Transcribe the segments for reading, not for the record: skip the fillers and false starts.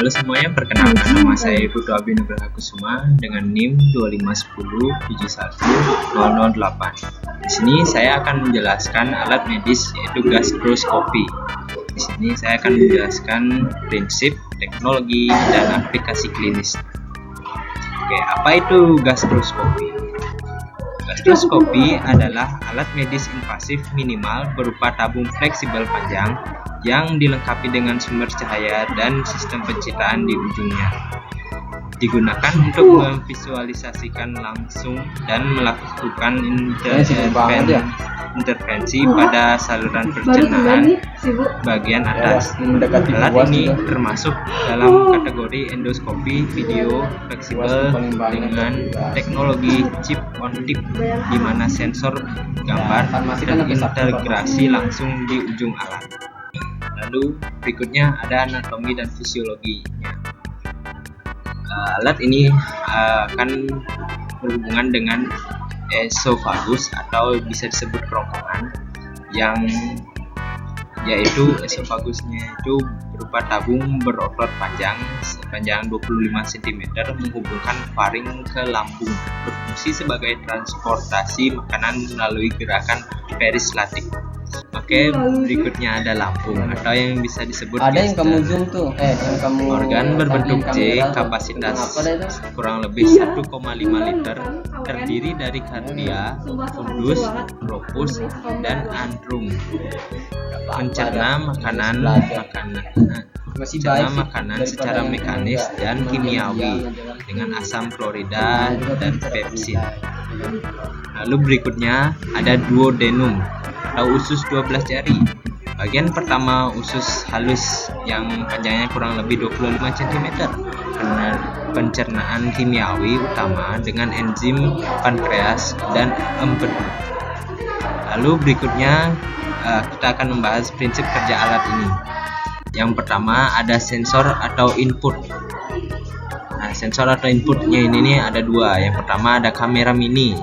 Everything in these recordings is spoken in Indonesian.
Halo semuanya, perkenalkan nama saya Putu Abi Nugraha Kusuma dengan NIM 251071008. Di sini saya akan menjelaskan alat medis yaitu gastroskopi. Di sini saya akan menjelaskan prinsip, teknologi, dan aplikasi klinis. Oke, apa itu gastroskopi? Gastroskopi adalah alat medis invasif minimal berupa tabung fleksibel panjang yang dilengkapi dengan sumber cahaya dan sistem pencitraan di ujungnya. Digunakan untuk memvisualisasikan langsung dan melakukan intervensi pada saluran pencernaan bagian atas. Alat ini termasuk dalam kategori endoskopi video fleksibel dengan teknologi chip on tip, di mana sensor gambar terintegrasi langsung di ujung alat. Lalu berikutnya ada anatomi dan fisiologinya. Alat ini akan berhubungan dengan esofagus atau bisa disebut kerongkongan, yang yaitu esofagusnya itu berupa tabung berotot panjang sepanjang 25 cm menghubungkan faring ke lambung, berfungsi sebagai transportasi makanan melalui gerakan perislatik. Oke, berikutnya ada lambung atau yang bisa disebut organ berbentuk C, kapasitas kurang lebih 1,5 liter, terdiri dari kardia, fundus, rofus, dan antrum. Mencerna makanan secara mekanis dan kimiawi dengan asam klorida dan pepsin. Lalu berikutnya ada duodenum atau usus 12 jari. Bagian pertama usus halus yang panjangnya kurang lebih 25 cm. Pencernaan kimiawi utama dengan enzim pankreas dan empedu. Lalu berikutnya kita akan membahas prinsip kerja alat ini. Yang pertama ada sensor atau input. Nah, sensor atau inputnya ini ada dua. Yang pertama ada kamera mini,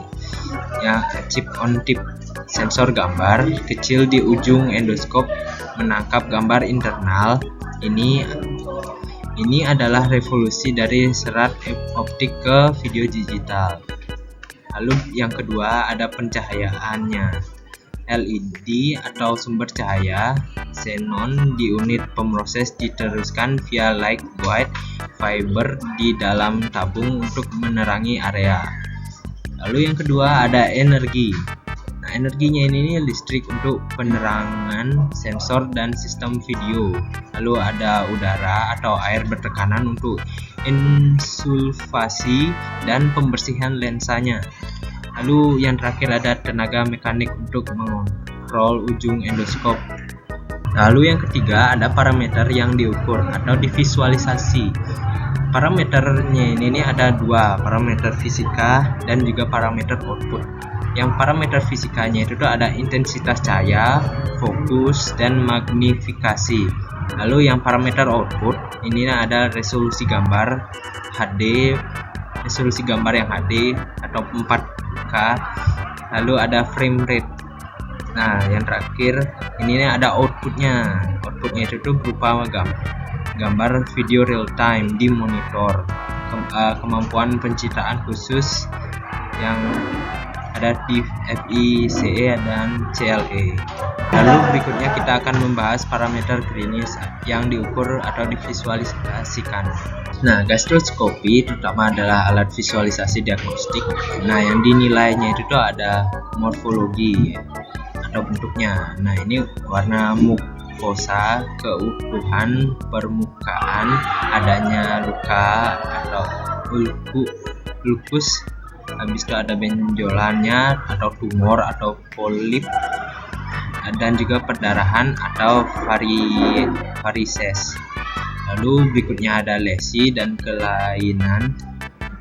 ya, chip on tip. Sensor gambar kecil di ujung endoskop menangkap gambar internal. Ini adalah revolusi dari serat optik ke video digital. Lalu yang kedua ada pencahayaannya. LED atau sumber cahaya xenon di unit pemroses diteruskan via light guide fiber di dalam tabung untuk menerangi area. Lalu yang kedua ada energi. Nah, energinya ini listrik untuk penerangan sensor dan sistem video. Lalu ada udara atau air bertekanan untuk insulfasi dan pembersihan lensanya. Lalu yang terakhir ada tenaga mekanik untuk mengontrol ujung endoskop. Lalu yang ketiga ada parameter yang diukur atau divisualisasi. Parameternya ini ada dua, parameter fisika dan juga parameter output. Yang parameter fisikanya itu ada intensitas cahaya, fokus, dan magnifikasi. Lalu yang parameter output ini ada resolusi gambar HD, resolusi gambar yang HD atau 4K. Lalu ada frame rate. Nah, yang terakhir ini ada outputnya. Outputnya itu berupa gambar video real time di monitor, kemampuan pencitraan khusus yang ada di FICE dan CLE. Lalu berikutnya kita akan membahas parameter klinis yang diukur atau divisualisasikan. Nah, gastroskopi terutama adalah alat visualisasi diagnostik. Nah, yang dinilainya itu ada morfologi atau bentuknya. Nah, ini warna mukosa, keutuhan permukaan, adanya luka atau lupus, habis itu ada benjolannya atau tumor atau polip, dan juga perdarahan atau varises. Lalu berikutnya ada lesi dan kelainan,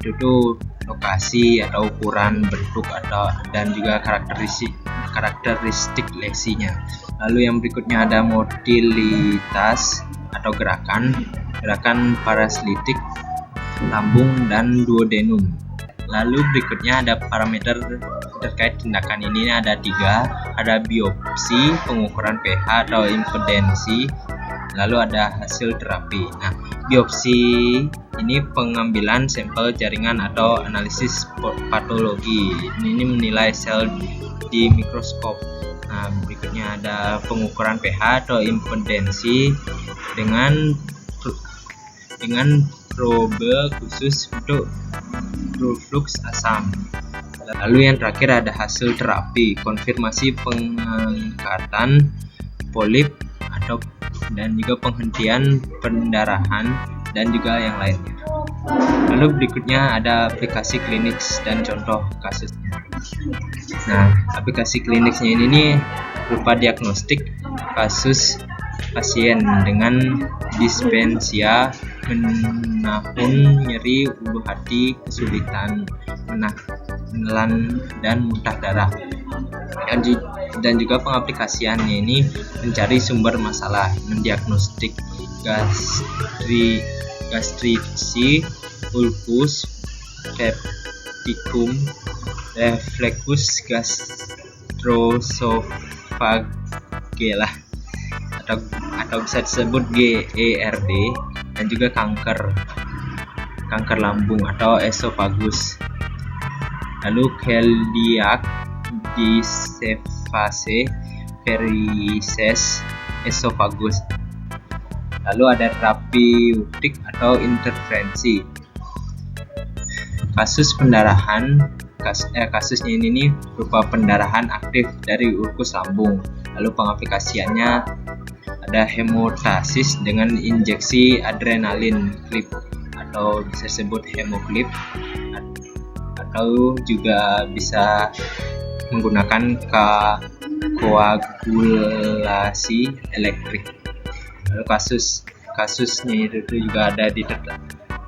itu lokasi atau ukuran, bentuk atau dan juga karakteristik lesinya. Lalu yang berikutnya ada motilitas atau gerakan paraslitik lambung dan duodenum. Lalu berikutnya ada parameter terkait tindakan ini ada 3, ada biopsi, pengukuran pH atau impedensi, lalu ada hasil terapi. Nah, Biopsi ini pengambilan sampel jaringan atau analisis patologi. Ini menilai sel di mikroskop. Nah, berikutnya ada pengukuran pH atau impedensi dengan probe khusus untuk reflux asam. Lalu yang terakhir ada hasil terapi, konfirmasi pengangkatan polip dan juga penghentian pendarahan dan juga yang lainnya. Lalu berikutnya ada aplikasi klinis dan contoh kasusnya. Nah, aplikasi klinisnya ini nih berupa diagnostik kasus pasien dengan dispepsia, menahun, nyeri ulu hati, kesulitan menelan dan muntah darah. Dan juga pengaplikasiannya ini mencari sumber masalah, mendiagnostik gastriksi, ulkus, pepticum, reflux gastroesophageal atau bisa disebut GERD, dan juga kanker lambung atau esophagus. Lalu celiac disease, varices, esophagus. Lalu ada terapeutik atau intervensi. Kasus pendarahan, kasusnya ini nih berupa pendarahan aktif dari ulkus lambung. Lalu pengaplikasiannya ada hemostasis dengan injeksi adrenalin clip atau bisa disebut hemoclip, atau juga bisa menggunakan koagulasi elektrik. Lalu kasusnya itu juga ada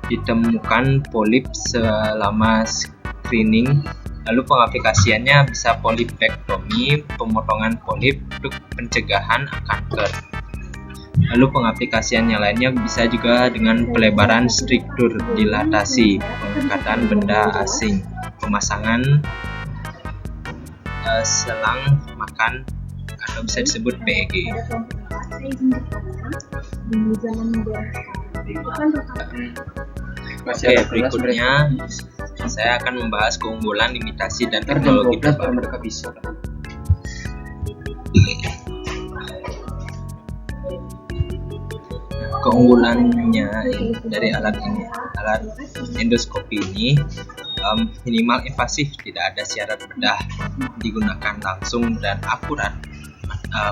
ditemukan polip selama screening. Lalu pengaplikasiannya bisa polipektomi, pemotongan polip untuk pencegahan kanker. Lalu pengaplikasiannya lainnya bisa juga dengan pelebaran struktur, dilatasi, pengangkatan benda asing, pemasangan selang makan atau bisa disebut PEG. Oke, berikutnya saya akan membahas keunggulan, limitasi, dan teknologi terbaru. Keunggulannya dari alat endoskopi ini minimal invasif, tidak ada syarat bedah, digunakan langsung dan akurat.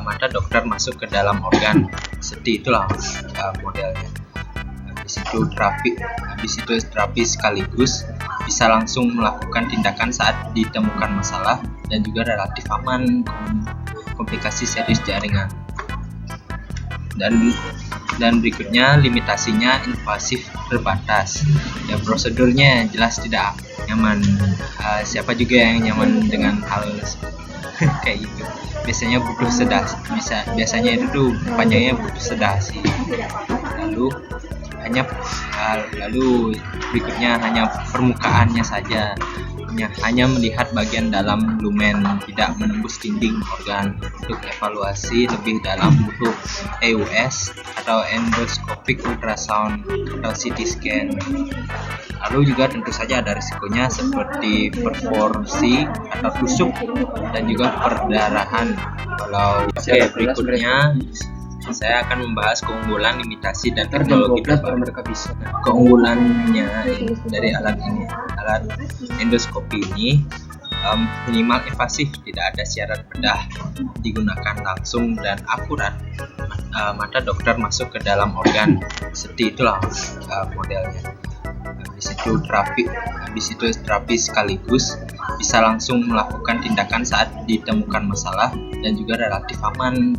Mata dokter masuk ke dalam organ, seperti itulah modelnya. Habis itu terapi sekaligus, bisa langsung melakukan tindakan saat ditemukan masalah, dan juga relatif aman komplikasi serius jaringan. Dan berikutnya limitasinya invasif terbatas. Ya, prosedurnya jelas tidak nyaman. Siapa juga yang nyaman dengan hal kayak gitu? Biasanya itu tuh panjangnya butuh sedasi. Lalu berikutnya hanya permukaannya saja. Hanya melihat bagian dalam lumen, tidak menembus dinding organ. Untuk evaluasi lebih dalam butuh EUS atau endoscopic ultrasound atau CT scan. Lalu juga tentu saja ada risikonya seperti perforasi atau tusuk dan juga perdarahan. Berikutnya saya akan membahas keunggulan, limitasi, dan teknologi terbaru. Keunggulannya dari alat endoskopi ini minimal invasif, tidak ada syarat bedah, digunakan langsung dan akurat. Mata dokter masuk ke dalam organ, seperti itulah modelnya. Habis itu terapi sekaligus, bisa langsung melakukan tindakan saat ditemukan masalah, dan juga relatif aman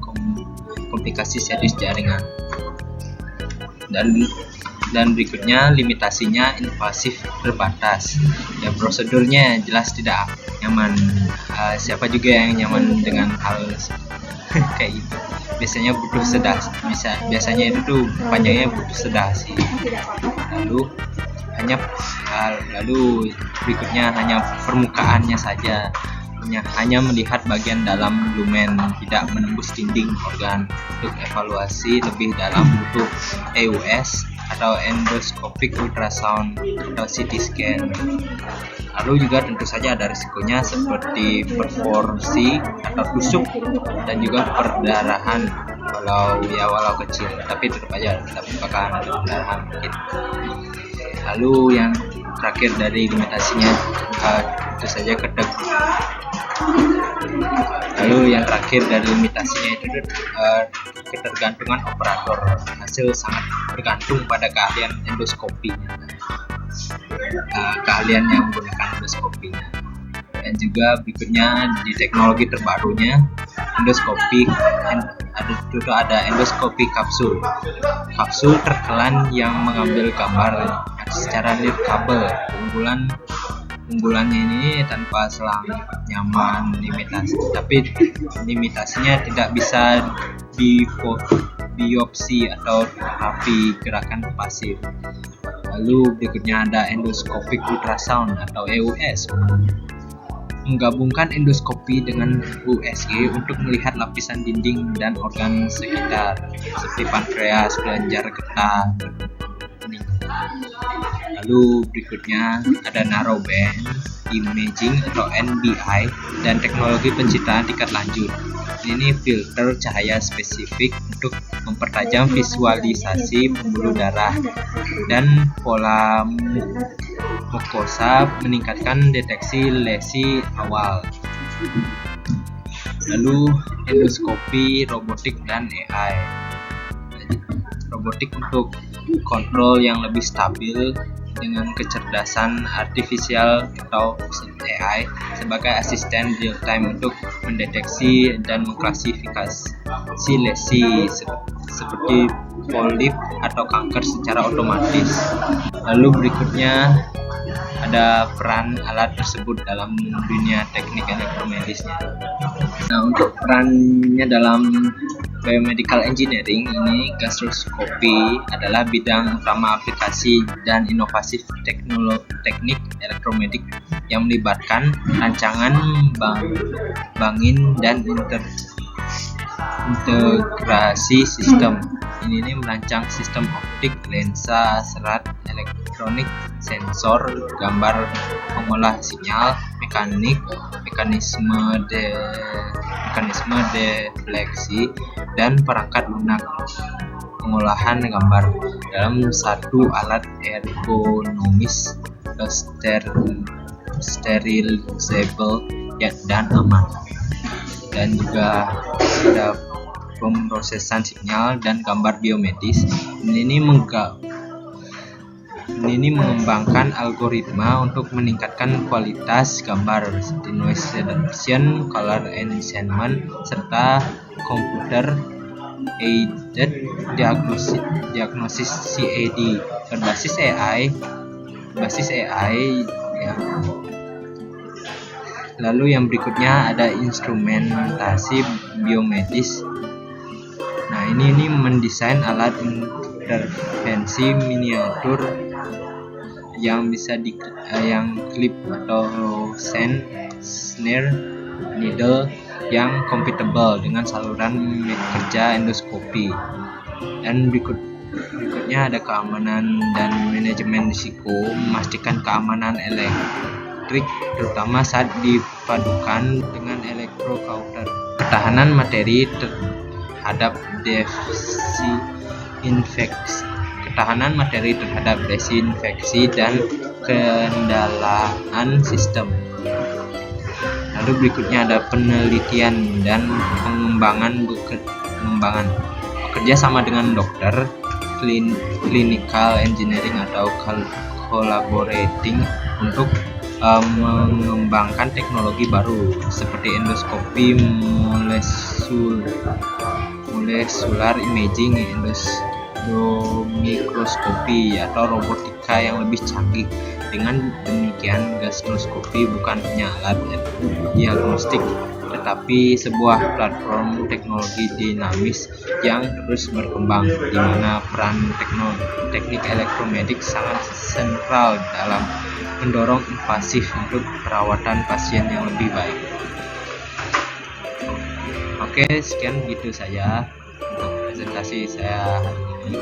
komplikasi serius jaringan. Dan berikutnya limitasinya invasif terbatas. Ya, prosedurnya jelas tidak nyaman. Siapa juga yang nyaman dengan hal kayak gitu? Biasanya itu tuh panjangnya butuh sedasi. Lalu berikutnya hanya permukaannya saja. Hanya melihat bagian dalam lumen, tidak menembus dinding organ. Untuk evaluasi lebih dalam butuh EUS atau endoscopic ultrasound atau CT scan. Lalu juga tentu saja ada risikonya seperti perforasi atau tusuk dan juga perdarahan walau kecil, tapi tetap aja kita bakal ada perdarahan mungkin. Lalu yang terakhir dari limitasinya tentu saja ketergantungan operator. Hasil sangat bergantung pada keahlian endoskopinya, keahlian yang menggunakan endoskopinya. Dan juga berikutnya di teknologi terbarunya ada endoskopi kapsul tertelan yang mengambil gambar secara nirkabel. Unggulannya ini tanpa selang, nyaman, tapi limitasinya tidak bisa biopsi atau terapi gerakan pasif. Lalu berikutnya ada endoscopic ultrasound atau EUS, menggabungkan endoskopi dengan USG untuk melihat lapisan dinding dan organ sekitar seperti pankreas, kelenjar getah. Lalu berikutnya ada narrowband imaging atau NBI dan teknologi pencitraan tingkat lanjut. Ini filter cahaya spesifik untuk mempertajam visualisasi pembuluh darah dan pola mukosa, meningkatkan deteksi lesi awal. Lalu endoskopi robotik dan AI. Robotik untuk kontrol yang lebih stabil dengan kecerdasan artifisial atau AI sebagai asisten real time untuk mendeteksi dan mengklasifikasi lesi seperti polip atau kanker secara otomatis. Lalu berikutnya ada peran alat tersebut dalam dunia teknik elektromedisnya. Nah, untuk perannya dalam biomedical engineering ini, gastroskopi adalah bidang utama aplikasi dan inovasi teknik elektromedik yang melibatkan rancangan, bangin, dan integrasi sistem. Ini merancang sistem optik, lensa, serat, elektronik, sensor, gambar, pengolah sinyal, mekanisme defleksi, dan perangkat lunak pengolahan gambar dalam satu alat ergonomis, sterilizable dan aman. Dan juga ada pemrosesan sinyal dan gambar biomedis. Ini mengembangkan algoritma untuk meningkatkan kualitas gambar seperti noise reduction, color enhancement, serta computer aided diagnosis CAD berbasis AI ya. Lalu yang berikutnya ada instrumentasi biomedis. Nah, ini mendesain alat intervensi miniatur yang bisa yang clip atau snare needle yang compatible dengan saluran kerja endoskopi. Dan berikutnya ada keamanan dan manajemen risiko, memastikan keamanan elektrik terutama saat dipadukan dengan elektrokauter. Ketahanan materi terhadap desinfeksi dan kendalaan sistem. Lalu berikutnya ada penelitian dan pengembangan. Bekerja sama dengan dokter, clinical engineering atau collaborating untuk mengembangkan teknologi baru seperti endoskopi molecular imaging, endomikroskopi atau robotika yang lebih canggih. Dengan demikian, gastroskopi bukan hanya alat diagnostik, tetapi sebuah platform teknologi dinamis yang terus berkembang, di mana peran teknik elektromedik sangat sentral dalam mendorong invasif untuk perawatan pasien yang lebih baik. Oke, sekian begitu saja untuk presentasi saya hari ini.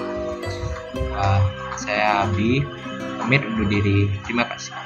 Saya Abi, pamit undur diri. Terima kasih.